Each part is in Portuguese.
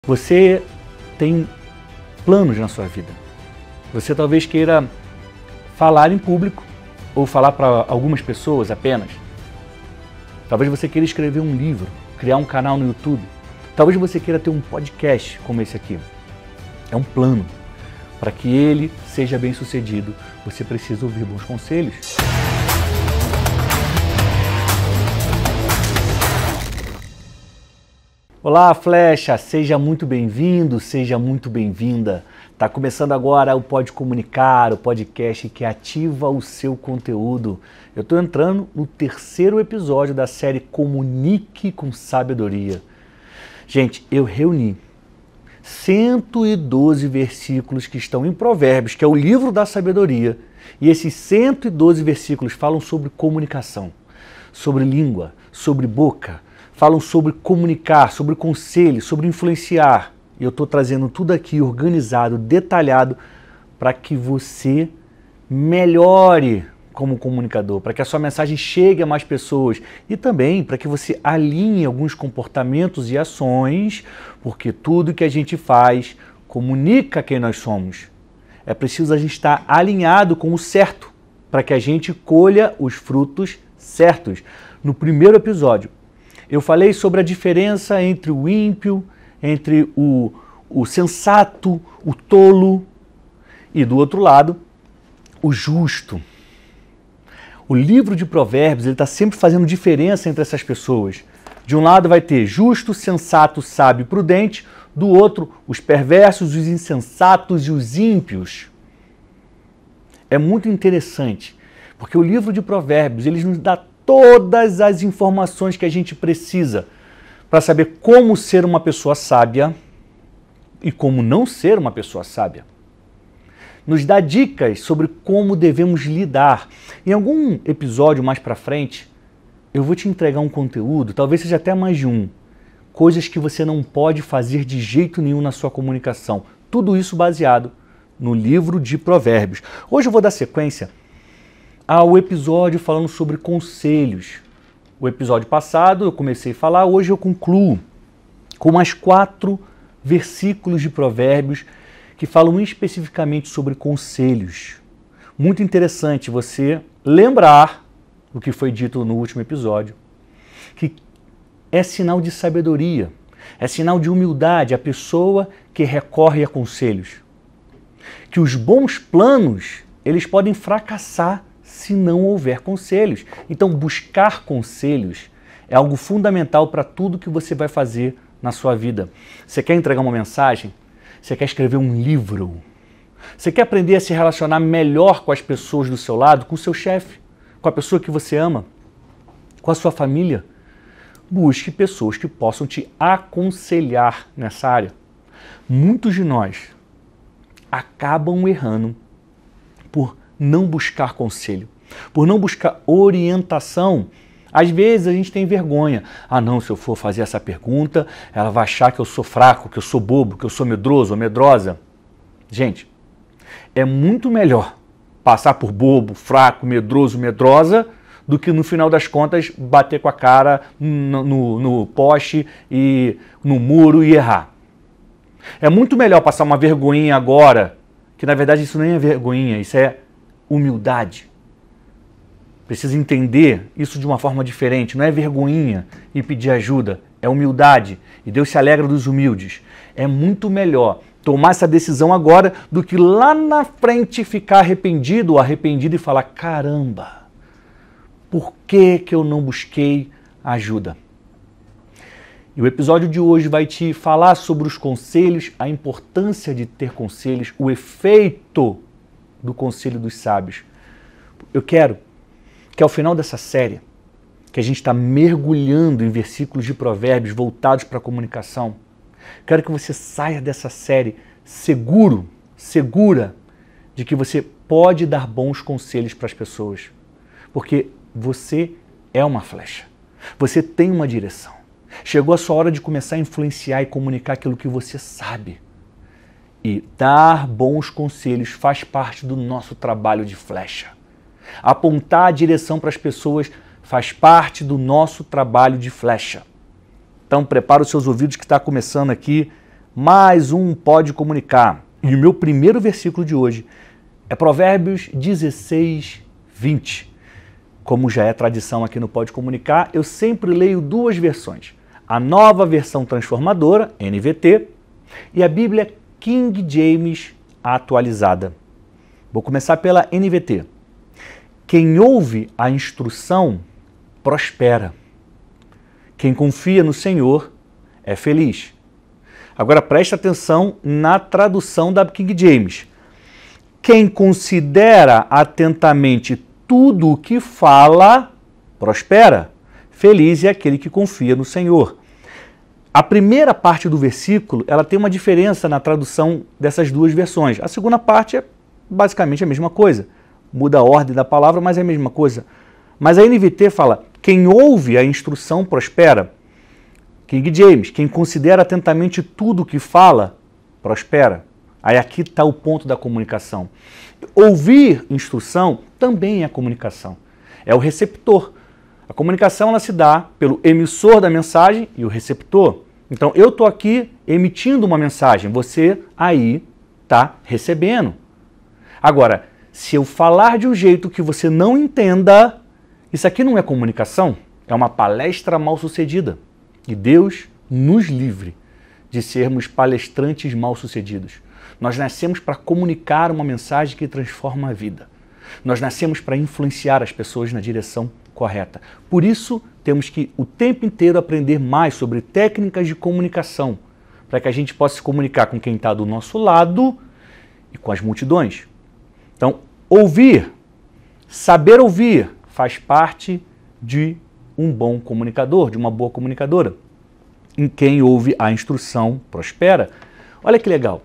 Você tem planos na sua vida. Você talvez queira falar em público ou falar para algumas pessoas apenas. Talvez você queira escrever um livro, criar um canal no YouTube. Talvez você queira ter um podcast como esse aqui. É um plano. Para que ele seja bem sucedido, você precisa ouvir bons conselhos. Olá, Flecha! Seja muito bem-vindo, seja muito bem-vinda. Está começando agora o Pode Comunicar, o podcast que ativa o seu conteúdo. Eu estou entrando no terceiro episódio da série Comunique com Sabedoria. Gente, eu reuni 112 versículos que estão em Provérbios, que é o livro da sabedoria. E esses 112 versículos falam sobre comunicação, sobre língua, sobre boca, falam sobre comunicar, sobre conselho, sobre influenciar. E eu estou trazendo tudo aqui organizado, detalhado, para que você melhore como comunicador, para que a sua mensagem chegue a mais pessoas e também para que você alinhe alguns comportamentos e ações, porque tudo que a gente faz comunica quem nós somos. É preciso a gente estar alinhado com o certo, para que a gente colha os frutos certos. No primeiro episódio, eu falei sobre a diferença entre o ímpio, entre o sensato, o tolo e, do outro lado, o justo. O livro de Provérbios está sempre fazendo diferença entre essas pessoas. De um lado vai ter justo, sensato, sábio e prudente. Do outro, os perversos, os insensatos e os ímpios. É muito interessante, porque o livro de Provérbios ele nos dá todas as informações que a gente precisa para saber como ser uma pessoa sábia e como não ser uma pessoa sábia. Nos dá dicas sobre como devemos lidar. Em algum episódio mais para frente, eu vou te entregar um conteúdo, talvez seja até mais de um, coisas que você não pode fazer de jeito nenhum na sua comunicação. Tudo isso baseado no livro de Provérbios. Hoje eu vou dar sequência ao episódio falando sobre conselhos. O episódio passado eu comecei a falar, hoje eu concluo com mais 4 versículos de Provérbios que falam especificamente sobre conselhos. Muito interessante você lembrar o que foi dito no último episódio, que é sinal de sabedoria, é sinal de humildade a pessoa que recorre a conselhos. Que os bons planos, eles podem fracassar se não houver conselhos. Então, buscar conselhos é algo fundamental para tudo que você vai fazer na sua vida. Você quer entregar uma mensagem? Você quer escrever um livro? Você quer aprender a se relacionar melhor com as pessoas do seu lado, com o seu chefe, com a pessoa que você ama, com a sua família? Busque pessoas que possam te aconselhar nessa área. Muitos de nós acabam errando por não buscar conselho, por não buscar orientação. Às vezes a gente tem vergonha. Ah não, se eu for fazer essa pergunta, ela vai achar que eu sou fraco, que eu sou bobo, que eu sou medroso ou medrosa. Gente, é muito melhor passar por bobo, fraco, medroso, medrosa, do que no final das contas bater com a cara no poste e no muro e errar. É muito melhor passar uma vergonhinha agora, que na verdade isso nem é vergonhinha, isso é humildade. Precisa entender isso de uma forma diferente. Não é vergonhinha e pedir ajuda, é humildade. E Deus se alegra dos humildes. É muito melhor tomar essa decisão agora do que lá na frente ficar arrependido ou arrependido e falar: caramba, por que eu não busquei ajuda? E o episódio de hoje vai te falar sobre os conselhos, a importância de ter conselhos, o efeito do conselho dos sábios. Eu quero que ao final dessa série, que a gente está mergulhando em versículos de Provérbios voltados para a comunicação, quero que você saia dessa série segura de que você pode dar bons conselhos para as pessoas. Porque você é uma flecha. Você tem uma direção. Chegou a sua hora de começar a influenciar e comunicar aquilo que você sabe. E dar bons conselhos faz parte do nosso trabalho de flecha. Apontar a direção para as pessoas faz parte do nosso trabalho de flecha. Então prepara os seus ouvidos que está começando aqui mais um Pode Comunicar. E o meu primeiro versículo de hoje é Provérbios 16, 20. Como já é tradição aqui no Pode Comunicar, eu sempre leio duas versões. A Nova Versão Transformadora, NVT, e a Bíblia King James Atualizada. Vou começar pela NVT. Quem ouve a instrução prospera. Quem confia no Senhor é feliz. Agora preste atenção na tradução da King James. Quem considera atentamente tudo o que fala, prospera. Feliz é aquele que confia no Senhor. A primeira parte do versículo, ela tem uma diferença na tradução dessas duas versões. A segunda parte é basicamente a mesma coisa. Muda a ordem da palavra, mas é a mesma coisa. Mas a NVT fala, quem ouve a instrução prospera. King James, quem considera atentamente tudo o que fala, prospera. Aí aqui está o ponto da comunicação. Ouvir instrução também é comunicação. É o receptor. A comunicação ela se dá pelo emissor da mensagem e o receptor. Então eu estou aqui emitindo uma mensagem, você aí está recebendo. Agora, se eu falar de um jeito que você não entenda, isso aqui não é comunicação, é uma palestra mal sucedida. E Deus nos livre de sermos palestrantes mal sucedidos. Nós nascemos para comunicar uma mensagem que transforma a vida. Nós nascemos para influenciar as pessoas na direção correta. Por isso, temos que o tempo inteiro aprender mais sobre técnicas de comunicação, para que a gente possa se comunicar com quem está do nosso lado e com as multidões. Então, ouvir, saber ouvir, faz parte de um bom comunicador, de uma boa comunicadora. Em quem ouve a instrução prospera. Olha que legal.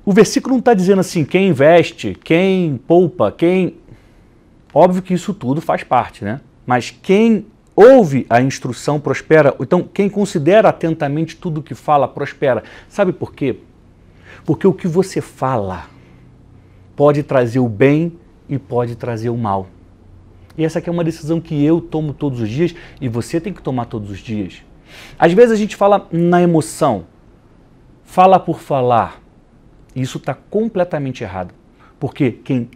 O versículo não está dizendo assim, quem investe, quem poupa, quem... Óbvio que isso tudo faz parte, né? Mas quem ouve a instrução prospera. Então, quem considera atentamente tudo o que fala prospera. Sabe por quê? Porque o que você fala pode trazer o bem e pode trazer o mal. E essa aqui é uma decisão que eu tomo todos os dias e você tem que tomar todos os dias. Às vezes a gente fala na emoção, fala por falar. Isso está completamente errado. Porque quem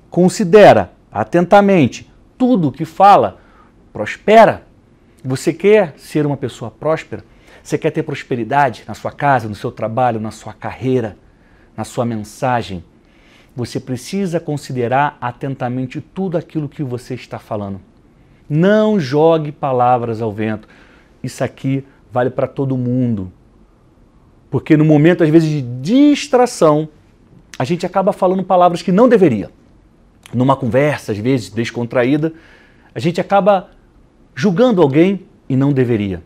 considera atentamente tudo que fala, prospera. Você quer ser uma pessoa próspera? Você quer ter prosperidade na sua casa, no seu trabalho, na sua carreira, na sua mensagem? Você precisa considerar atentamente tudo aquilo que você está falando. Não jogue palavras ao vento. Isso aqui vale para todo mundo. Porque no momento, às vezes, de distração, a gente acaba falando palavras que não deveria. Numa conversa, às vezes, descontraída, a gente acaba julgando alguém e não deveria.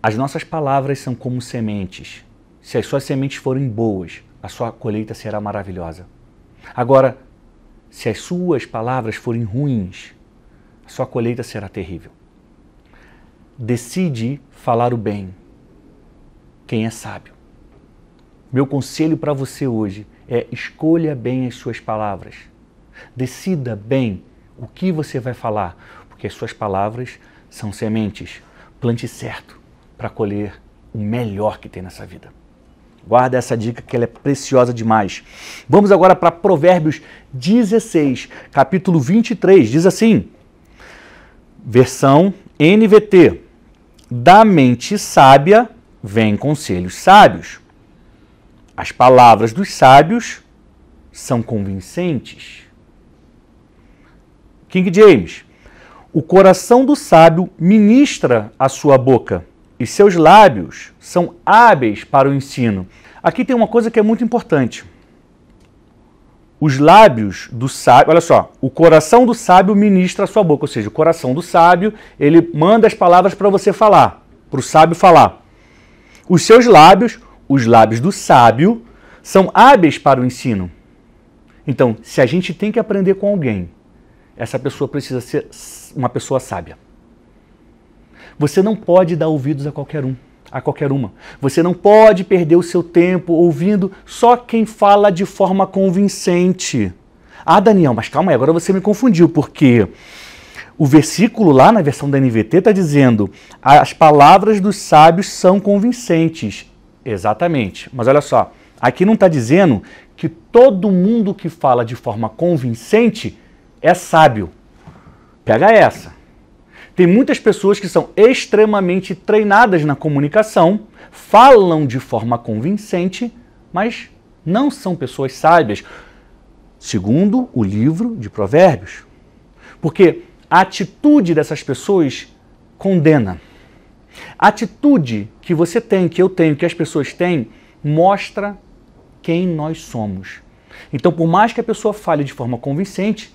As nossas palavras são como sementes. Se as suas sementes forem boas, a sua colheita será maravilhosa. Agora, se as suas palavras forem ruins, a sua colheita será terrível. Decide falar o bem. Quem é sábio? Meu conselho para você hoje é escolha bem as suas palavras. Decida bem o que você vai falar, porque as suas palavras são sementes. Plante certo para colher o melhor que tem nessa vida. Guarda essa dica que ela é preciosa demais. Vamos agora para Provérbios 16, capítulo 23. Diz assim, versão NVT. Da mente sábia vem conselhos sábios. As palavras dos sábios são convincentes. King James. O coração do sábio ministra a sua boca e seus lábios são hábeis para o ensino. Aqui tem uma coisa que é muito importante. Os lábios do sábio, olha só, o coração do sábio ministra a sua boca, ou seja, o coração do sábio, ele manda as palavras para você falar, para o sábio falar. Os seus lábios, os lábios do sábio, são hábeis para o ensino. Então, se a gente tem que aprender com alguém, essa pessoa precisa ser uma pessoa sábia. Você não pode dar ouvidos a qualquer um, a qualquer uma. Você não pode perder o seu tempo ouvindo só quem fala de forma convincente. Ah, Daniel, mas calma aí, agora você me confundiu, porque O versículo lá na versão da NVT está dizendo: as palavras dos sábios são convincentes. Exatamente. Mas olha só, aqui não está dizendo que todo mundo que fala de forma convincente é sábio. Pega essa. Tem muitas pessoas que são extremamente treinadas na comunicação, falam de forma convincente, mas não são pessoas sábias, segundo o livro de Provérbios. Porque a atitude dessas pessoas condena. A atitude que você tem, que eu tenho, que as pessoas têm, mostra quem nós somos. Então, por mais que a pessoa fale de forma convincente,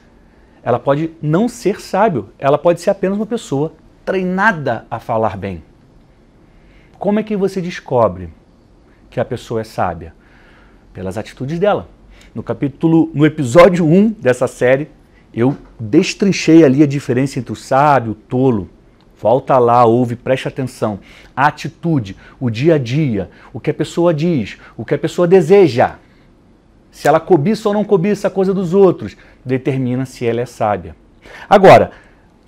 ela pode não ser sábio, ela pode ser apenas uma pessoa treinada a falar bem. Como é que você descobre que a pessoa é sábia? Pelas atitudes dela. No episódio 1 dessa série, eu destrinchei ali a diferença entre o sábio e o tolo. Volta lá, ouve, preste atenção. A atitude, o dia a dia, o que a pessoa diz, o que a pessoa deseja. Se ela cobiça ou não cobiça a coisa dos outros, determina se ela é sábia. Agora,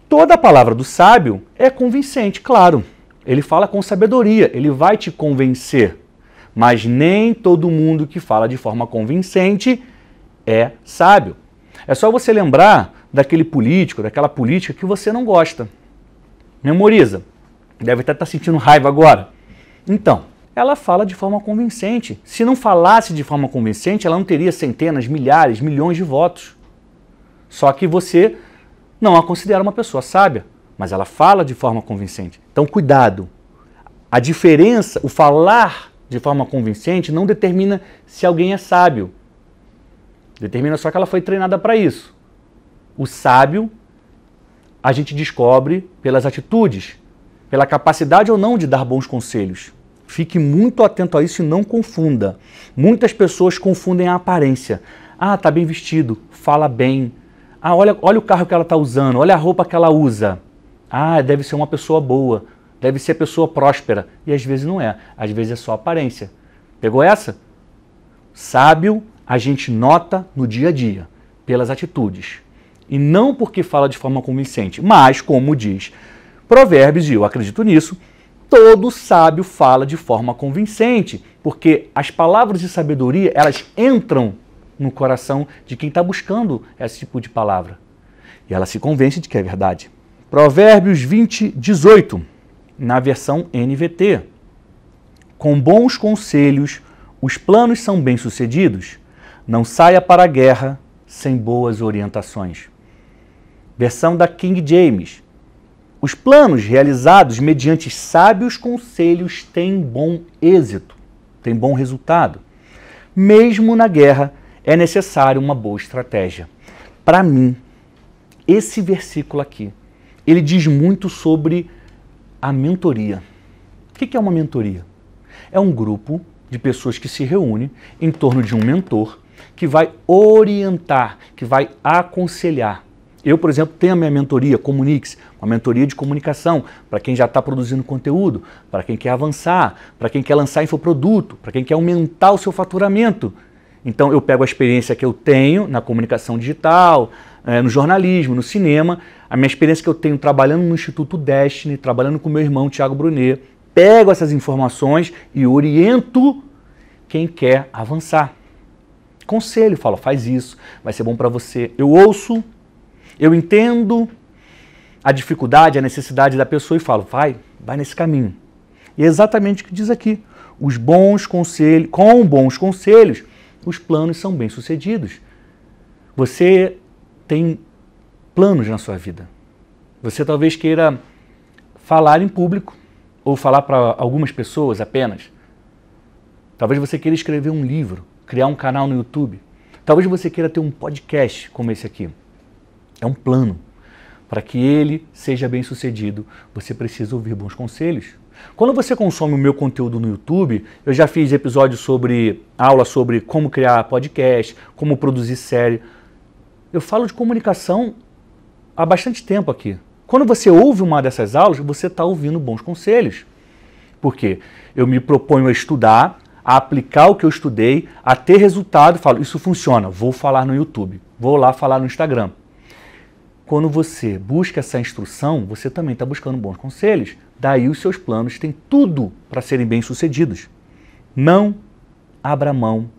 toda a palavra do sábio é convincente, claro. Ele fala com sabedoria, ele vai te convencer. Mas nem todo mundo que fala de forma convincente é sábio. É só você lembrar daquele político, daquela política que você não gosta. Memoriza. Deve até estar sentindo raiva agora. Então, ela fala de forma convincente. Se não falasse de forma convincente, ela não teria centenas, milhares, milhões de votos. Só que você não a considera uma pessoa sábia, mas ela fala de forma convincente. Então, cuidado. A diferença, o falar de forma convincente não determina se alguém é sábio. Determina só que ela foi treinada para isso. O sábio a gente descobre pelas atitudes, pela capacidade ou não de dar bons conselhos. Fique muito atento a isso e não confunda. Muitas pessoas confundem a aparência. Ah, tá bem vestido, fala bem. Ah, olha o carro que ela está usando, olha a roupa que ela usa. Ah, deve ser uma pessoa boa, deve ser pessoa próspera. E às vezes não é, às vezes é só aparência. Pegou essa? Sábio a gente nota no dia a dia, pelas atitudes. E não porque fala de forma convincente, mas, como diz Provérbios, e eu acredito nisso, todo sábio fala de forma convincente, porque as palavras de sabedoria, elas entram no coração de quem está buscando esse tipo de palavra. E ela se convence de que é verdade. Provérbios 20, 18, na versão NVT. Com bons conselhos, os planos são bem-sucedidos. Não saia para a guerra sem boas orientações. Versão da King James. Os planos realizados mediante sábios conselhos têm bom êxito, têm bom resultado. Mesmo na guerra, é necessário uma boa estratégia. Para mim, esse versículo aqui, ele diz muito sobre a mentoria. O que é uma mentoria? É um grupo de pessoas que se reúne em torno de um mentor que vai orientar, que vai aconselhar. Eu, por exemplo, tenho a minha mentoria Comunix, uma mentoria de comunicação para quem já está produzindo conteúdo, para quem quer avançar, para quem quer lançar infoproduto, para quem quer aumentar o seu faturamento. Então, eu pego a experiência que eu tenho na comunicação digital, no jornalismo, no cinema, a minha experiência que eu tenho trabalhando no Instituto Destiny, trabalhando com meu irmão Thiago Brunet, pego essas informações e oriento quem quer avançar. Conselho, falo, faz isso, vai ser bom para você. Eu ouço, eu entendo a dificuldade, a necessidade da pessoa e falo, vai nesse caminho. E é exatamente o que diz aqui. Os bons conselhos, com bons conselhos, os planos são bem-sucedidos. Você tem planos na sua vida. Você talvez queira falar em público ou falar para algumas pessoas apenas. Talvez você queira escrever um livro, criar um canal no YouTube. Talvez você queira ter um podcast como esse aqui. É um plano. Para que ele seja bem sucedido, você precisa ouvir bons conselhos. Quando você consome o meu conteúdo no YouTube, eu já fiz episódios sobre aula sobre como criar podcast, como produzir série. Eu falo de comunicação há bastante tempo aqui. Quando você ouve uma dessas aulas, você está ouvindo bons conselhos. Por quê? Eu me proponho a estudar, a aplicar o que eu estudei, a ter resultado, falo, isso funciona, vou falar no YouTube, vou lá falar no Instagram. quando você busca essa instrução, você também está buscando bons conselhos. Daí os seus planos têm tudo para serem bem-sucedidos. Não abra mão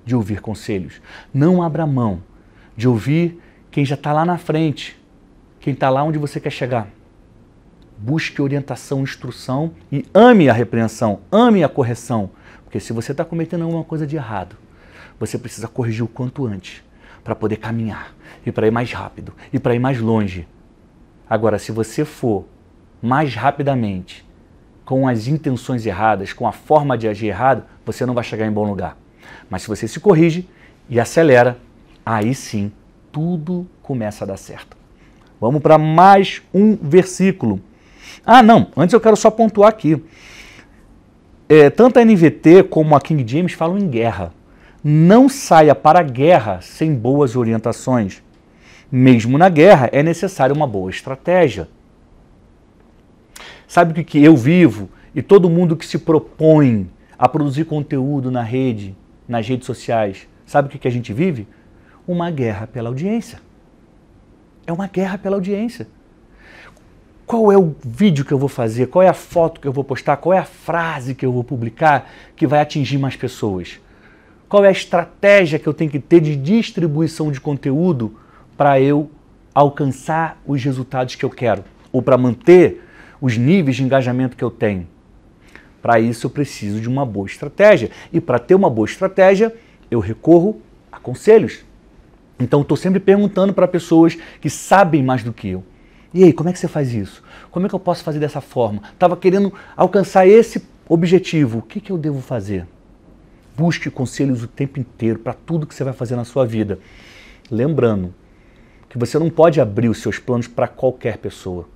de ouvir conselhos. Não abra mão de ouvir quem já está lá na frente, quem está lá onde você quer chegar. Busque orientação, instrução e ame a repreensão, ame a correção. Porque se você está cometendo alguma coisa de errado, você precisa corrigir o quanto antes para poder caminhar e para ir mais rápido e para ir mais longe. Agora, se você for mais rapidamente com as intenções erradas, com a forma de agir errado, você não vai chegar em bom lugar. Mas se você se corrige e acelera, aí sim, tudo começa a dar certo. Vamos para mais um versículo. Ah, não, antes eu quero só pontuar aqui. Tanto a NVT como a King James falam em guerra. Não saia para a guerra sem boas orientações. Mesmo na guerra é necessária uma boa estratégia. Sabe o que eu vivo e todo mundo que se propõe a produzir conteúdo na rede, nas redes sociais, sabe o que a gente vive? Uma guerra pela audiência. É uma guerra pela audiência. Qual é o vídeo que eu vou fazer? Qual é a foto que eu vou postar? Qual é a frase que eu vou publicar que vai atingir mais pessoas? Qual é a estratégia que eu tenho que ter de distribuição de conteúdo para eu alcançar os resultados que eu quero? Ou para manter os níveis de engajamento que eu tenho? Para isso eu preciso de uma boa estratégia. E para ter uma boa estratégia, eu recorro a conselhos. Então estou sempre perguntando para pessoas que sabem mais do que eu. E aí, como é que você faz isso? Como é que eu posso fazer dessa forma? Estava querendo alcançar esse objetivo. O que eu devo fazer? Busque conselhos o tempo inteiro para tudo que você vai fazer na sua vida. Lembrando que você não pode abrir os seus planos para qualquer pessoa.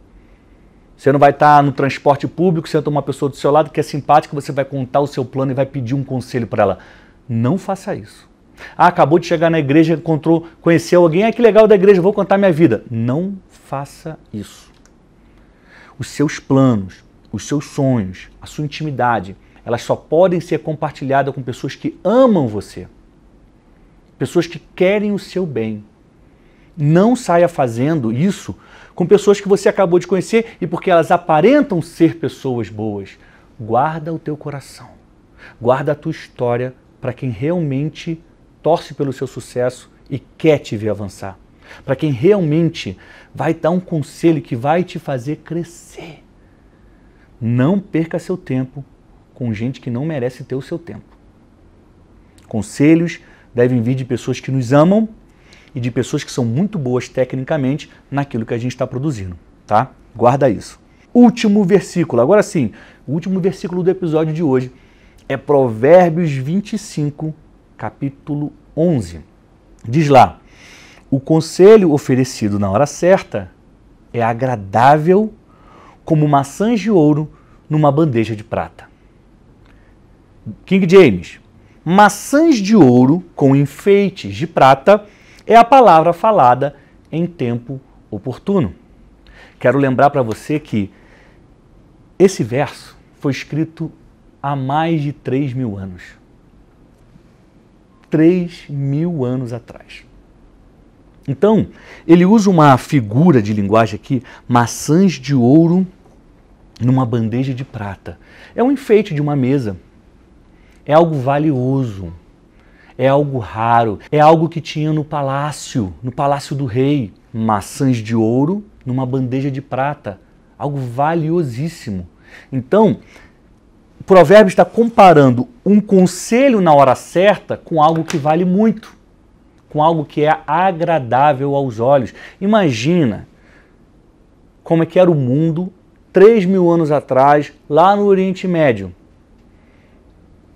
Você não vai estar no transporte público, senta uma pessoa do seu lado que é simpática, você vai contar o seu plano e vai pedir um conselho para ela. Não faça isso. Ah, acabou de chegar na igreja, conheceu alguém, que legal da igreja, vou contar minha vida. Não faça isso. Os seus planos, os seus sonhos, a sua intimidade, elas só podem ser compartilhadas com pessoas que amam você. Pessoas que querem o seu bem. Não saia fazendo isso com pessoas que você acabou de conhecer e porque elas aparentam ser pessoas boas. Guarda o teu coração. Guarda a tua história para quem realmente torce pelo seu sucesso e quer te ver avançar. Para quem realmente vai dar um conselho que vai te fazer crescer. Não perca seu tempo com gente que não merece ter o seu tempo. Conselhos devem vir de pessoas que nos amam e de pessoas que são muito boas tecnicamente naquilo que a gente está produzindo, tá? Guarda isso. Último versículo, agora sim, o último versículo do episódio de hoje é Provérbios 25, capítulo 11. Diz lá: o conselho oferecido na hora certa é agradável como maçãs de ouro numa bandeja de prata. King James: maçãs de ouro com enfeites de prata é a palavra falada em tempo oportuno. Quero lembrar para você que esse verso foi escrito há mais de 3.000 anos. 3.000 anos atrás. Então, ele usa uma figura de linguagem aqui, maçãs de ouro numa bandeja de prata. É um enfeite de uma mesa. É algo valioso. É algo raro. É algo que tinha no palácio do rei. Maçãs de ouro numa bandeja de prata. Algo valiosíssimo. Então, o provérbio está comparando um conselho na hora certa com algo que vale muito, com algo que é agradável aos olhos. Imagina como é que era o mundo 3.000 anos atrás, lá no Oriente Médio.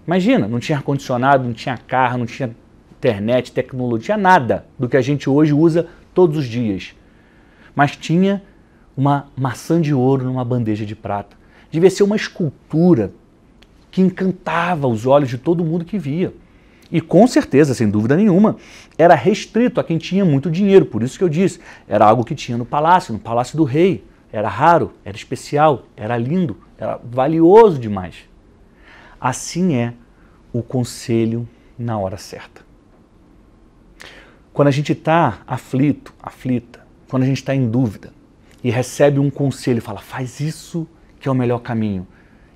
Imagina, não tinha ar-condicionado, não tinha carro, não tinha internet, tecnologia, nada do que a gente hoje usa todos os dias. Mas tinha uma maçã de ouro numa bandeja de prata. Devia ser uma escultura que encantava os olhos de todo mundo que via. E com certeza, sem dúvida nenhuma, era restrito a quem tinha muito dinheiro. Por isso que eu disse, era algo que tinha no palácio do rei. Era raro, era especial, era lindo, era valioso demais. Assim é o conselho na hora certa. Quando a gente está aflito, aflita, quando a gente está em dúvida e recebe um conselho e fala, faz isso que é o melhor caminho,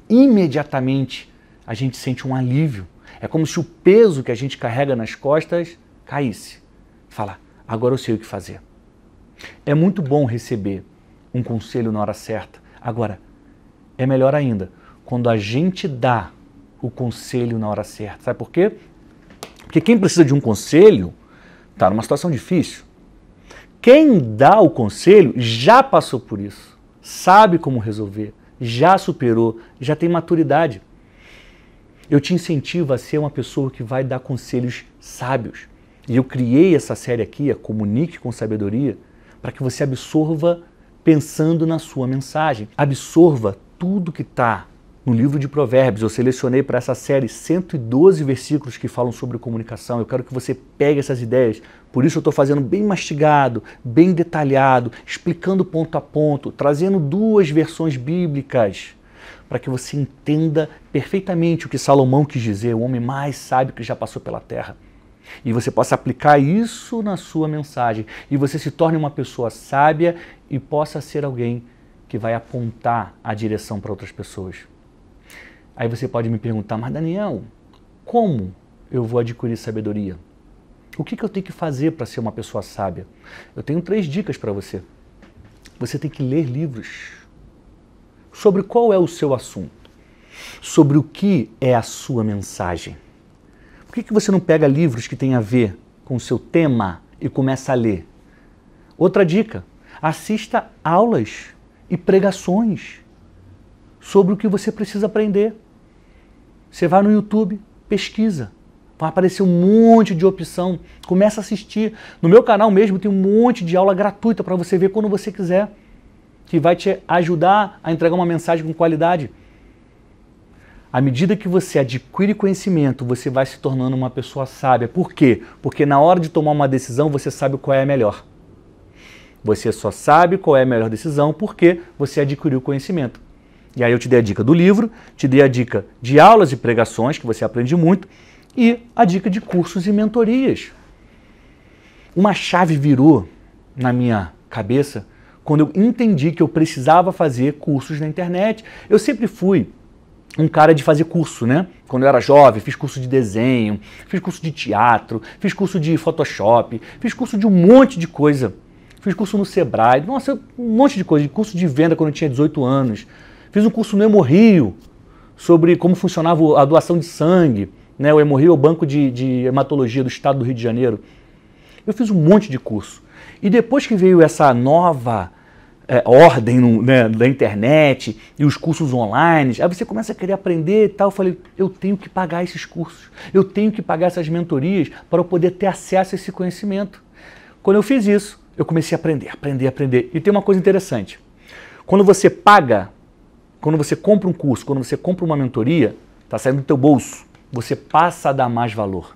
imediatamente a gente sente um alívio. É como se o peso que a gente carrega nas costas caísse. Fala, agora eu sei o que fazer. É muito bom receber um conselho na hora certa. Agora, é melhor ainda quando a gente dá o conselho na hora certa. Sabe por quê? Porque quem precisa de um conselho está numa situação difícil. Quem dá o conselho já passou por isso, sabe como resolver, já superou, já tem maturidade. Eu te incentivo a ser uma pessoa que vai dar conselhos sábios. E eu criei essa série aqui, a Comunique com Sabedoria, para que você absorva pensando na sua mensagem. Absorva tudo que está no livro de Provérbios. Eu selecionei para essa série 112 versículos que falam sobre comunicação. Eu quero que você pegue essas ideias. Por isso eu estou fazendo bem mastigado, bem detalhado, explicando ponto a ponto, trazendo 2 versões bíblicas, para que você entenda perfeitamente o que Salomão quis dizer, o homem mais sábio que já passou pela terra. E você possa aplicar isso na sua mensagem. E você se torne uma pessoa sábia e possa ser alguém que vai apontar a direção para outras pessoas. Aí você pode me perguntar, mas Daniel, como eu vou adquirir sabedoria? O que eu tenho que fazer para ser uma pessoa sábia? Eu tenho 3 dicas para você. Você tem que ler livros. Sobre qual é o seu assunto? Sobre o que é a sua mensagem? Por que você não pega livros que têm a ver com o seu tema e começa a ler? Outra dica, assista aulas e pregações sobre o que você precisa aprender. Você vai no YouTube, pesquisa. Vai aparecer um monte de opção. Começa a assistir. No meu canal mesmo tem um monte de aula gratuita para você ver quando você quiser, que vai te ajudar a entregar uma mensagem com qualidade. À medida que você adquire conhecimento, você vai se tornando uma pessoa sábia. Por quê? Porque na hora de tomar uma decisão, você sabe qual é a melhor. Você só sabe qual é a melhor decisão porque você adquiriu conhecimento. E aí eu te dei a dica do livro, te dei a dica de aulas e pregações, que você aprende muito, e a dica de cursos e mentorias. Uma chave virou na minha cabeça quando eu entendi que eu precisava fazer cursos na internet. Eu sempre fui um cara de fazer curso, né? Quando eu era jovem, fiz curso de desenho, fiz curso de teatro, fiz curso de Photoshop, fiz curso de um monte de coisa. Fiz curso no Sebrae, nossa, um monte de coisa, curso de venda quando eu tinha 18 anos. Fiz um curso no Hemorrio sobre como funcionava a doação de sangue, né? O Hemorrio é o Banco de Hematologia do Estado do Rio de Janeiro. Eu fiz um monte de curso. E depois que veio essa nova ordem né, da internet e os cursos online, aí você começa a querer aprender e tal. Eu falei, eu tenho que pagar esses cursos, eu tenho que pagar essas mentorias para eu poder ter acesso a esse conhecimento. Quando eu fiz isso, eu comecei a aprender. E tem uma coisa interessante. Quando você paga, quando você compra um curso, quando você compra uma mentoria, está saindo do teu bolso, você passa a dar mais valor.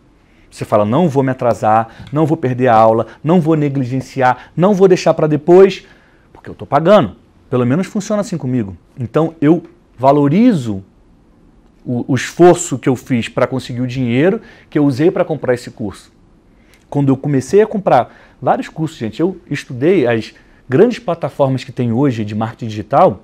Você fala, não vou me atrasar, não vou perder a aula, não vou negligenciar, não vou deixar para depois, porque eu estou pagando. Pelo menos funciona assim comigo. Então eu valorizo o esforço que eu fiz para conseguir o dinheiro que eu usei para comprar esse curso. Quando eu comecei a comprar vários cursos, gente, eu estudei as grandes plataformas que tem hoje de marketing digital,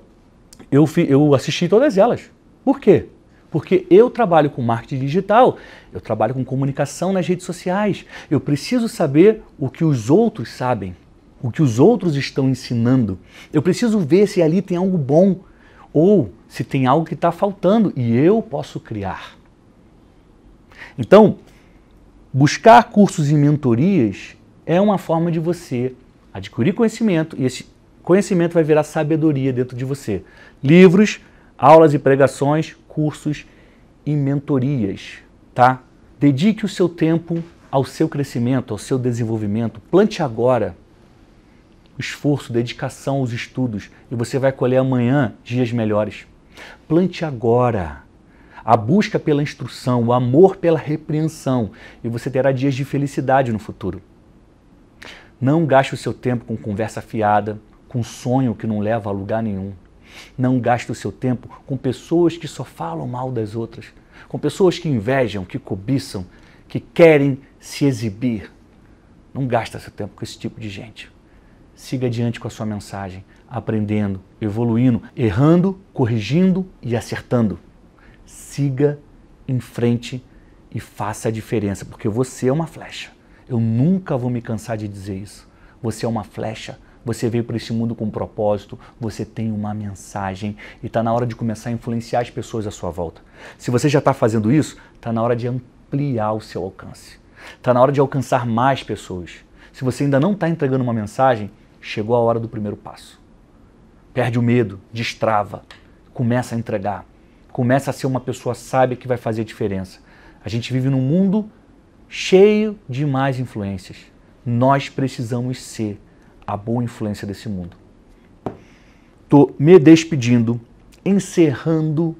eu assisti todas elas. Por quê? Porque eu trabalho com marketing digital, eu trabalho com comunicação nas redes sociais. Eu preciso saber o que os outros sabem, o que os outros estão ensinando. Eu preciso ver se ali tem algo bom ou se tem algo que está faltando e eu posso criar. Então, buscar cursos e mentorias é uma forma de você adquirir conhecimento e esse conhecimento vai virar sabedoria dentro de você. Livros, aulas e pregações, cursos e mentorias, tá? Dedique o seu tempo ao seu crescimento, ao seu desenvolvimento. Plante agora esforço, dedicação aos estudos e você vai colher amanhã dias melhores. Plante agora a busca pela instrução, o amor pela repreensão e você terá dias de felicidade no futuro. Não gaste o seu tempo com conversa fiada, com sonho que não leva a lugar nenhum. Não gaste o seu tempo com pessoas que só falam mal das outras, com pessoas que invejam, que cobiçam, que querem se exibir. Não gaste seu tempo com esse tipo de gente. siga adiante com a sua mensagem, aprendendo, evoluindo, errando, corrigindo e acertando. Siga em frente e faça a diferença, porque você é uma flecha. Eu nunca vou me cansar de dizer isso. Você é uma flecha, você veio para esse mundo com um propósito, você tem uma mensagem e está na hora de começar a influenciar as pessoas à sua volta. Se você já está fazendo isso, está na hora de ampliar o seu alcance. Está na hora de alcançar mais pessoas. Se você ainda não está entregando uma mensagem, chegou a hora do primeiro passo. Perde o medo, destrava, começa a entregar. Começa a ser uma pessoa sábia que vai fazer diferença. A gente vive num mundo cheio de más influências. Nós precisamos ser a boa influência desse mundo. Estou me despedindo, encerrando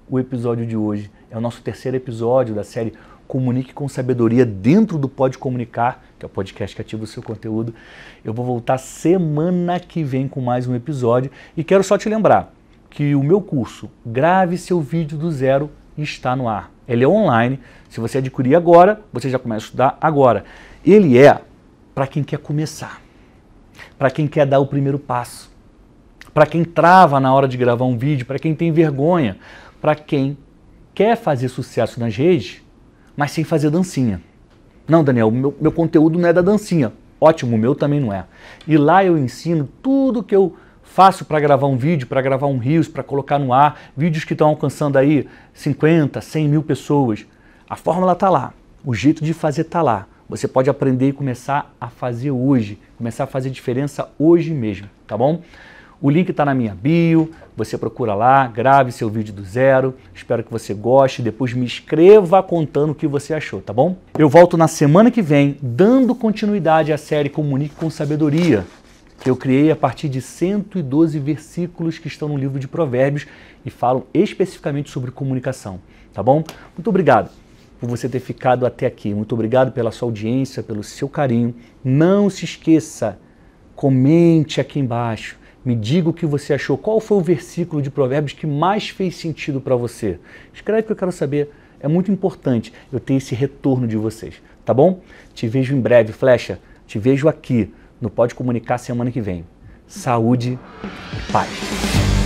o episódio de hoje. É o nosso terceiro episódio da série Comunique com Sabedoria dentro do Pode Comunicar, que é o podcast que ativa o seu conteúdo. Eu vou voltar semana que vem com mais um episódio e quero só te lembrar que o meu curso Grave Seu Vídeo do Zero está no ar. Ele é online. Se você adquirir agora, você já começa a estudar agora. Ele é para quem quer começar, para quem quer dar o primeiro passo, para quem trava na hora de gravar um vídeo, para quem tem vergonha, para quem quer fazer sucesso nas redes, mas sem fazer dancinha. Não, Daniel, meu conteúdo não é da dancinha. Ótimo, o meu também não é. E lá eu ensino tudo que eu faço para gravar um vídeo, para gravar um Reels, para colocar no ar, vídeos que estão alcançando aí 50, 100 mil pessoas. A fórmula está lá, o jeito de fazer está lá. Você pode aprender e começar a fazer hoje, começar a fazer diferença hoje mesmo, tá bom? O link está na minha bio, você procura lá, grave seu vídeo do zero, espero que você goste, depois me escreva contando o que você achou, tá bom? Eu volto na semana que vem, dando continuidade à série Comunique com Sabedoria, que eu criei a partir de 112 versículos que estão no livro de Provérbios e falam especificamente sobre comunicação, tá bom? Muito obrigado por você ter ficado até aqui, muito obrigado pela sua audiência, pelo seu carinho. Não se esqueça, comente aqui embaixo, me diga o que você achou, qual foi o versículo de Provérbios que mais fez sentido para você. Escreve que eu quero saber, é muito importante eu ter esse retorno de vocês, tá bom? Te vejo em breve, flecha, te vejo aqui no Pode Comunicar semana que vem. Saúde e paz.